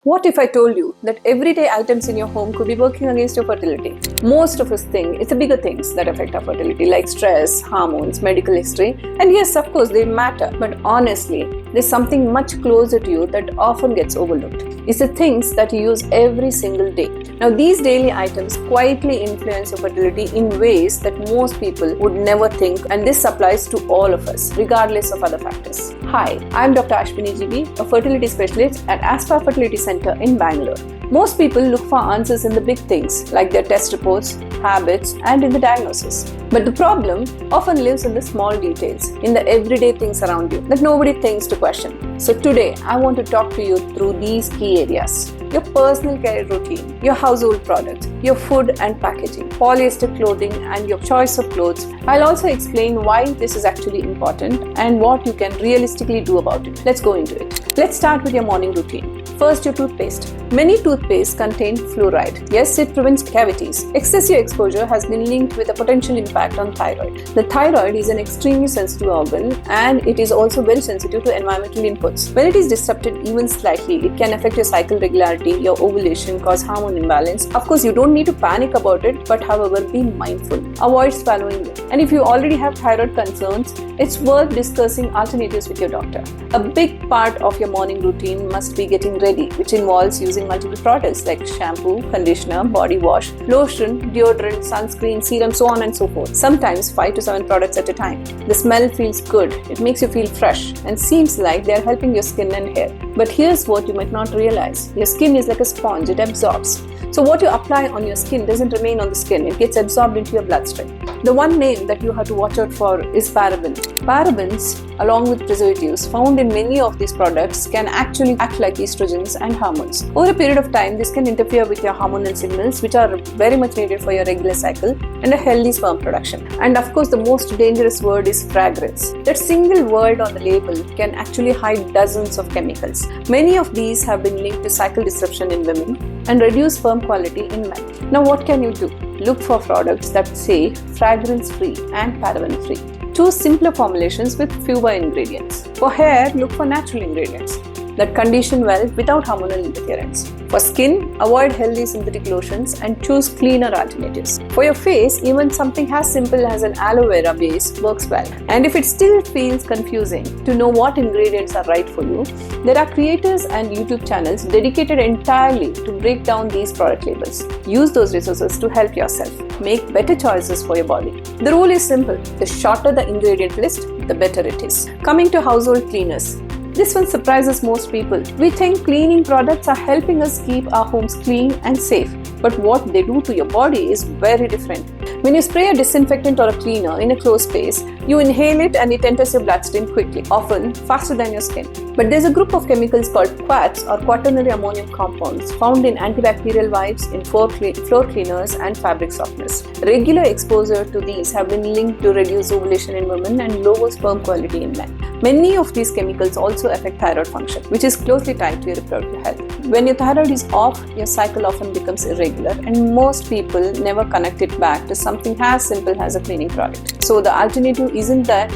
What if I told you that everyday items in your home could be working against your fertility? Most of us think it's the bigger things that affect our fertility, like stress, hormones, medical history. And yes, of course, they matter. But honestly, there's something much closer to you that often gets overlooked. It's the things that you use every single day. Now, these daily items quietly influence your fertility in ways that most people would never think, and this applies to all of us, regardless of other factors. Hi, I'm Dr. Ashwini GB, a fertility specialist at Aspire Fertility Centre in Bangalore. Most people look for answers in the big things like their test reports, habits, and in the diagnosis. But the problem often lives in the small details, in the everyday things around you that nobody thinks to question. So today, I want to talk to you through these key areas: your personal care routine, your household products, your food and packaging, polyester clothing, and your choice of clothes. I'll also explain why this is actually important and what you can realistically do about it. Let's go into it. Let's start with your morning routine. First, your toothpaste. Many toothpastes contain fluoride. Yes, it prevents cavities. Excessive exposure has been linked with a potential impact on thyroid. The thyroid is an extremely sensitive organ, and it is also very sensitive to environmental inputs. When it is disrupted even slightly, it can affect your cycle regularity, your ovulation, cause hormone imbalance. Of course, you don't need to panic about it, but however, be mindful. Avoid swallowing it. And if you already have thyroid concerns, it's worth discussing alternatives with your doctor. A big part of your morning routine must be getting ready, which involves using multiple products like shampoo, conditioner, body wash, lotion, deodorant, sunscreen, serum, so on and so forth. Sometimes 5 to 7 products at a time. The smell feels good, it makes you feel fresh, and seems like they are helping your skin and hair. But here's what you might not realize. Your skin is like a sponge, it absorbs. So what you apply on your skin doesn't remain on the skin, it gets absorbed into your bloodstream. The one name that you have to watch out for is paraben. Parabens, along with preservatives found in many of these products, can actually act like estrogens and hormones. Over a period of time, this can interfere with your hormonal signals, which are very much needed for your regular cycle and a healthy sperm production. And of course, the most dangerous word is fragrance. That single word on the label can actually hide dozens of chemicals. Many of these have been linked to cycle disruption in women and reduced sperm quality in men. Now, what can you do? Look for products that say fragrance-free and paraben-free. Choose simpler formulations with fewer ingredients. For hair, look for natural ingredients that condition well without hormonal interference. For skin, avoid healthy synthetic lotions and choose cleaner alternatives. For your face, even something as simple as an aloe vera base works well. And if it still feels confusing to know what ingredients are right for you, there are creators and YouTube channels dedicated entirely to break down these product labels. Use those resources to help yourself make better choices for your body. The rule is simple: the shorter the ingredient list, the better it is. Coming to household cleaners. This one surprises most people. We think cleaning products are helping us keep our homes clean and safe, but what they do to your body is very different. When you spray a disinfectant or a cleaner in a closed space, you inhale it and it enters your bloodstream quickly, often faster than your skin. But there's a group of chemicals called quats or quaternary ammonium compounds found in antibacterial wipes, in floor cleaners and fabric softeners. Regular exposure to these have been linked to reduced ovulation in women and lower sperm quality in men. Many of these chemicals also affect thyroid function, which is closely tied to your reproductive health. When your thyroid is off, your cycle often becomes irregular, and most people never connect it back to something as simple as a cleaning product. So the alternative isn't that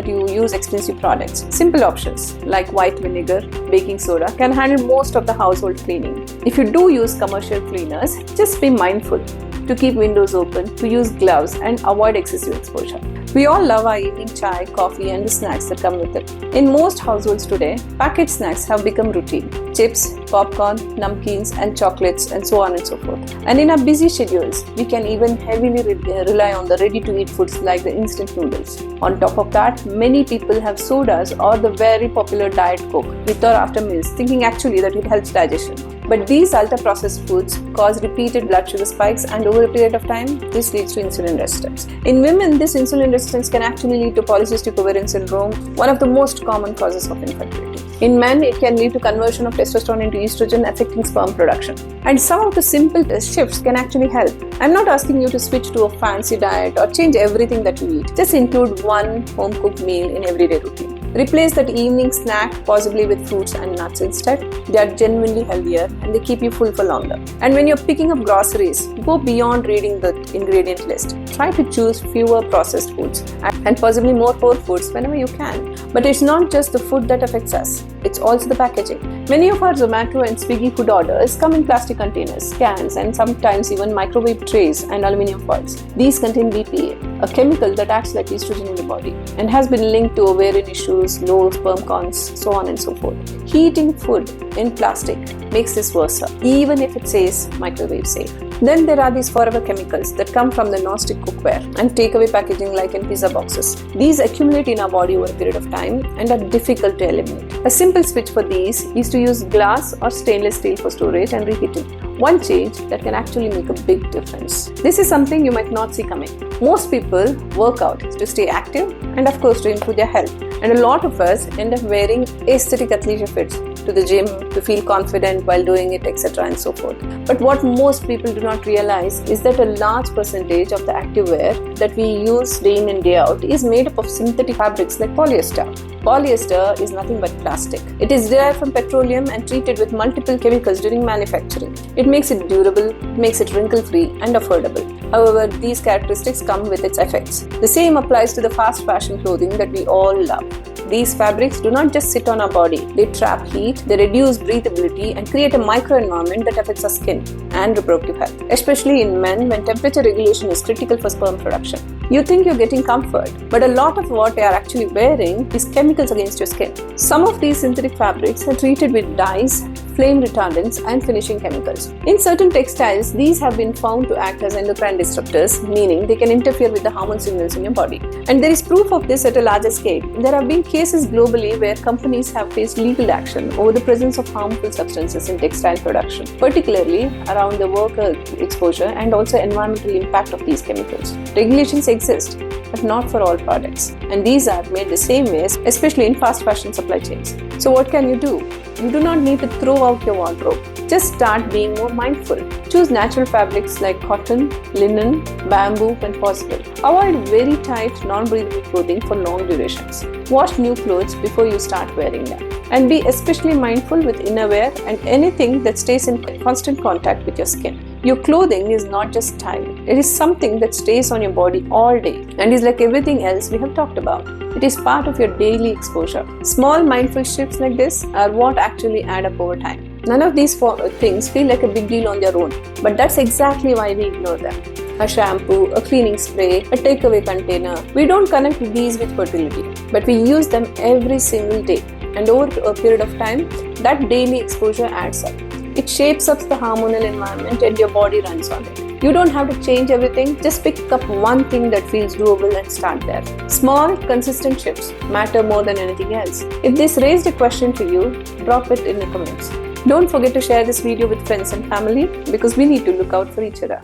you use expensive products. Simple options like white vinegar, baking soda can handle most of the household cleaning. If you do use commercial cleaners, just be mindful to keep windows open, to use gloves, and avoid excessive exposure. We all love our evening chai, coffee, and the snacks that come with it. In most households today, packaged snacks have become routine. Chips, popcorn, namkeens, and chocolates, and so on and so forth. And in our busy schedules, we can even heavily rely on the ready-to-eat foods like the instant noodles. On top of that, many people have sodas or the very popular Diet Coke with or after meals, thinking actually that it helps digestion. But these ultra-processed foods cause repeated blood sugar spikes, and over a period of time, this leads to insulin resistance. In women, this insulin resistance can actually lead to polycystic ovarian syndrome, one of the most common causes of infertility. In men, it can lead to conversion of testosterone into estrogen, affecting sperm production. And some of the simple shifts can actually help. I'm not asking you to switch to a fancy diet or change everything that you eat. Just include one home-cooked meal in everyday routine. Replace that evening snack possibly with fruits and nuts instead. They are genuinely healthier and they keep you full for longer. And when you're picking up groceries, go beyond reading the ingredient list. Try to choose fewer processed foods and and possibly more whole foods whenever you can. But it's not just the food that affects us, it's also the packaging. Many of our Zomato and Swiggy food orders come in plastic containers, cans, and sometimes even microwave trays and aluminium foils. These contain BPA, a chemical that acts like estrogen in the body and has been linked to ovarian issues, low sperm counts, so on and so forth. Heating food in plastic makes this worse, even if it says microwave safe. Then there are these forever chemicals that come from the non-stick cookware and takeaway packaging like in pizza boxes. These accumulate in our body over a period of time and are difficult to eliminate. A simple switch for these is to use glass or stainless steel for storage and reheating. One change that can actually make a big difference. This is something you might not see coming. Most people work out to stay active and of course to improve their health. And a lot of us end up wearing aesthetic athleisure fits to the gym to feel confident while doing it, etc. and so forth. But what most people do not realize is that a large percentage of the activewear that we use day in and day out is made up of synthetic fabrics like polyester. Polyester is nothing but plastic. It is derived from petroleum and treated with multiple chemicals during manufacturing. It makes it durable, makes it wrinkle-free and affordable. However, these characteristics come with its effects. The same applies to the fast fashion clothing that we all love. These fabrics do not just sit on our body. They trap heat, they reduce breathability and create a microenvironment that affects our skin and reproductive health, especially in men when temperature regulation is critical for sperm production. You think you're getting comfort, but a lot of what they are actually wearing is chemicals against your skin. Some of these synthetic fabrics are treated with dyes, flame retardants and finishing chemicals. In certain textiles, these have been found to act as endocrine disruptors, meaning they can interfere with the hormone signals in your body. And there is proof of this at a larger scale. There have been cases globally where companies have faced legal action over the presence of harmful substances in textile production, particularly around the worker exposure and also environmental impact of these chemicals. Regulations exist, but not for all products. And these are made the same way, especially in fast fashion supply chains. So what can you do? You do not need to throw out your wardrobe. Just start being more mindful. Choose natural fabrics like cotton, linen, bamboo when possible. Avoid very tight, non-breathable clothing for long durations. Wash new clothes before you start wearing them. And be especially mindful with innerwear and anything that stays in constant contact with your skin. Your clothing is not just style. It is something that stays on your body all day and is like everything else we have talked about. It is part of your daily exposure. Small mindful shifts like this are what actually add up over time. None of these things feel like a big deal on their own, but that's exactly why we ignore them. A shampoo, a cleaning spray, a takeaway container. We don't connect these with fertility, but we use them every single day. And over a period of time, that daily exposure adds up. It shapes up the hormonal environment and your body runs on it. You don't have to change everything, just pick up one thing that feels doable and start there. Small, consistent shifts matter more than anything else. If this raised a question for you, drop it in the comments. Don't forget to share this video with friends and family because we need to look out for each other.